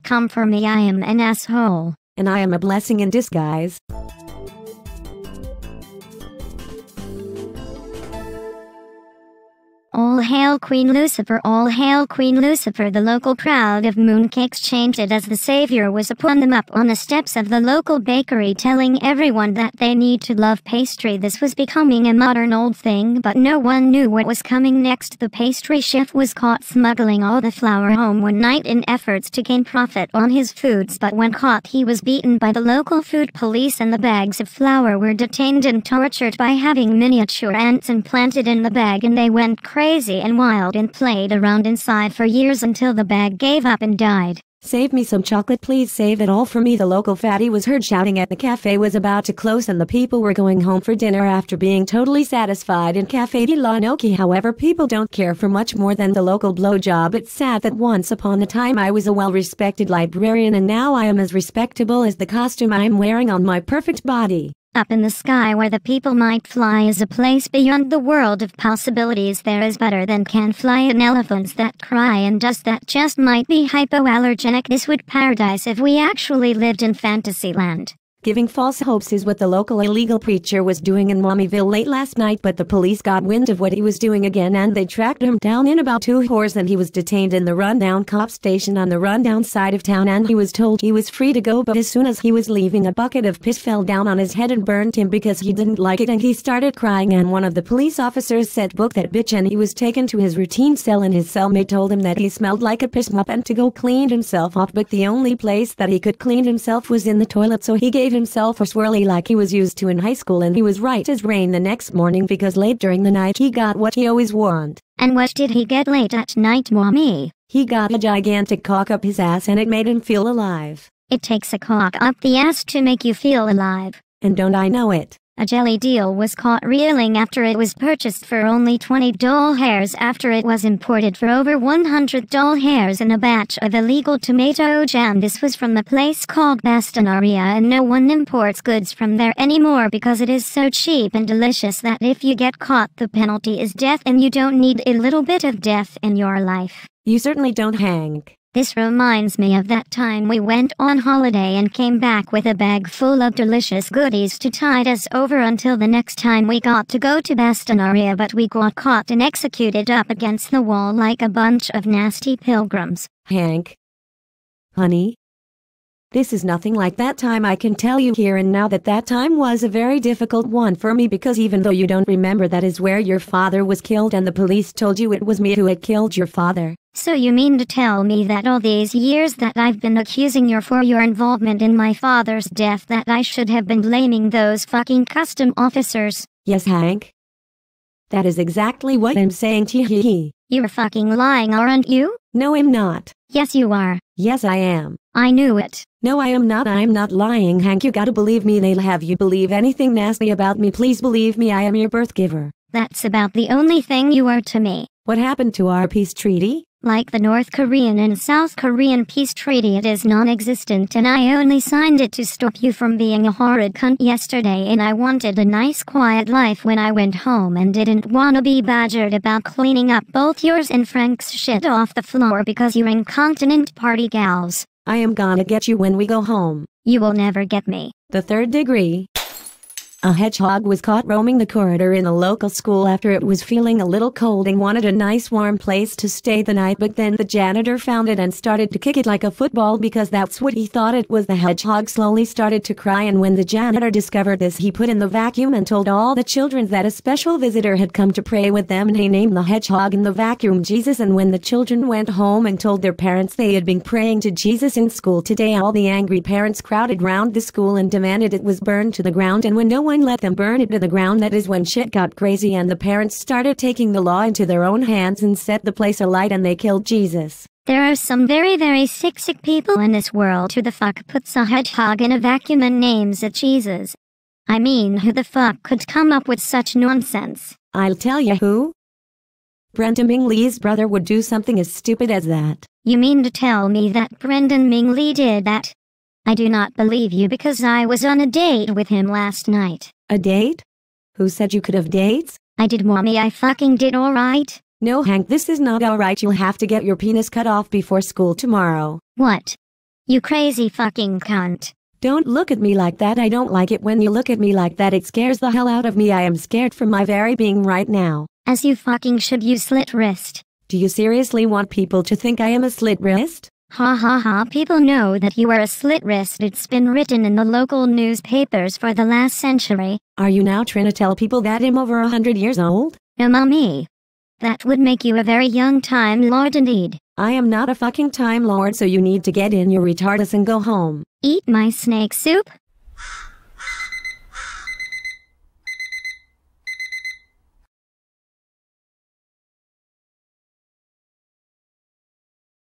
come for me, I am an asshole. And I am a blessing in disguise. All hail Queen Lucifer, all hail Queen Lucifer. The local crowd of mooncakes chanted as the savior was upon them up on the steps of the local bakery, telling everyone that they need to love pastry. This was becoming a modern old thing, but no one knew what was coming next. The pastry chef was caught smuggling all the flour home one night in efforts to gain profit on his foods, but when caught he was beaten by the local food police and the bags of flour were detained and tortured by having miniature ants implanted in the bag, and they went crazy and wild and played around inside for years until the bag gave up and died. Save me some chocolate, please, save it all for me. The local fatty was heard shouting at the cafe was about to close and the people were going home for dinner after being totally satisfied in Cafe de la Noki. However, people don't care for much more than the local blowjob. It's sad that once upon a time I was a well-respected librarian and now I am as respectable as the costume I'm wearing on my perfect body. Up in the sky where the people might fly is a place beyond the world of possibilities. There is better than can fly and elephants that cry and dust that just might be hypoallergenic. This would paradise if we actually lived in Fantasyland. Giving false hopes is what the local illegal preacher was doing in Mommyville late last night, but the police got wind of what he was doing again and they tracked him down in about 2 hours, and he was detained in the rundown cop station on the rundown side of town, and he was told he was free to go, but as soon as he was leaving, a bucket of piss fell down on his head and burned him because he didn't like it, and he started crying, and one of the police officers said, "Book that bitch," and he was taken to his routine cell, and his cellmate told him that he smelled like a piss mop and to go clean himself off, but the only place that he could clean himself was in the toilet, so he gave himself a swirly like he was used to in high school, and he was right as rain the next morning because late during the night he got what he always wanted. And what did he get late at night, Mommy? He got a gigantic cock up his ass and it made him feel alive. It takes a cock up the ass to make you feel alive. And don't I know it? A jelly deal was caught reeling after it was purchased for only 20 doll hairs after it was imported for over 100 doll hairs in a batch of illegal tomato jam. This was from a place called Bastonaria, and no one imports goods from there anymore because it is so cheap and delicious that if you get caught the penalty is death, and you don't need a little bit of death in your life. You certainly don't, Hank. This reminds me of that time we went on holiday and came back with a bag full of delicious goodies to tide us over until the next time we got to go to Bastonaria, but we got caught and executed up against the wall like a bunch of nasty pilgrims. Hank. Honey. This is nothing like that time, I can tell you here and now that time was a very difficult one for me, because even though you don't remember, that is where your father was killed and the police told you it was me who had killed your father. So you mean to tell me that all these years that I've been accusing you for your involvement in my father's death, that I should have been blaming those fucking custom officers? Yes, Hank. That is exactly what I'm saying, tee. You're fucking lying, aren't you? No, I'm not. Yes, you are. Yes, I am. I knew it. No, I am not. I'm not lying, Hank. You gotta believe me. They'll have you believe anything nasty about me. Please believe me, I am your birth giver. That's about the only thing you are to me. What happened to our peace treaty? Like the North Korean and South Korean peace treaty, it is non-existent, and I only signed it to stop you from being a horrid cunt yesterday, and I wanted a nice quiet life when I went home and didn't wanna be badgered about cleaning up both yours and Frank's shit off the floor because you're incontinent party gals. I am gonna get you when we go home. You will never get me. The third degree. A hedgehog was caught roaming the corridor in a local school after it was feeling a little cold and wanted a nice warm place to stay the night, but then the janitor found it and started to kick it like a football because that's what he thought it was. The hedgehog slowly started to cry, and when the janitor discovered this, he put in the vacuum and told all the children that a special visitor had come to pray with them, and he named the hedgehog in the vacuum Jesus. And when the children went home and told their parents they had been praying to Jesus in school today, all the angry parents crowded round the school and demanded it was burned to the ground, and when no one let them burn it to the ground, that is when shit got crazy and the parents started taking the law into their own hands and set the place alight, and they killed Jesus. There are some very sick people in this world. Who the fuck puts a hedgehog in a vacuum and names it Jesus? I mean, who the fuck could come up with such nonsense? I'll tell you who. Brenda Ming Lee's brother would do something as stupid as that. You mean to tell me that Brendan Ming Lee did that? I do not believe you, because I was on a date with him last night. A date? Who said you could have dates? I did, Mommy. I fucking did, alright? No, Hank, this is not alright. You'll have to get your penis cut off before school tomorrow. What? You crazy fucking cunt. Don't look at me like that. I don't like it when you look at me like that. It scares the hell out of me. I am scared for my very being right now. As you fucking should, you slit wrist. Do you seriously want people to think I am a slit wrist? Ha ha ha, people know that you are a slit wrist. It's been written in the local newspapers for the last century. Are you now trying to tell people that I'm over 100 years old? No, mommy. That would make you a very young Time Lord indeed. I am not a fucking Time Lord, so you need to get in your retardus and go home. Eat my snake soup?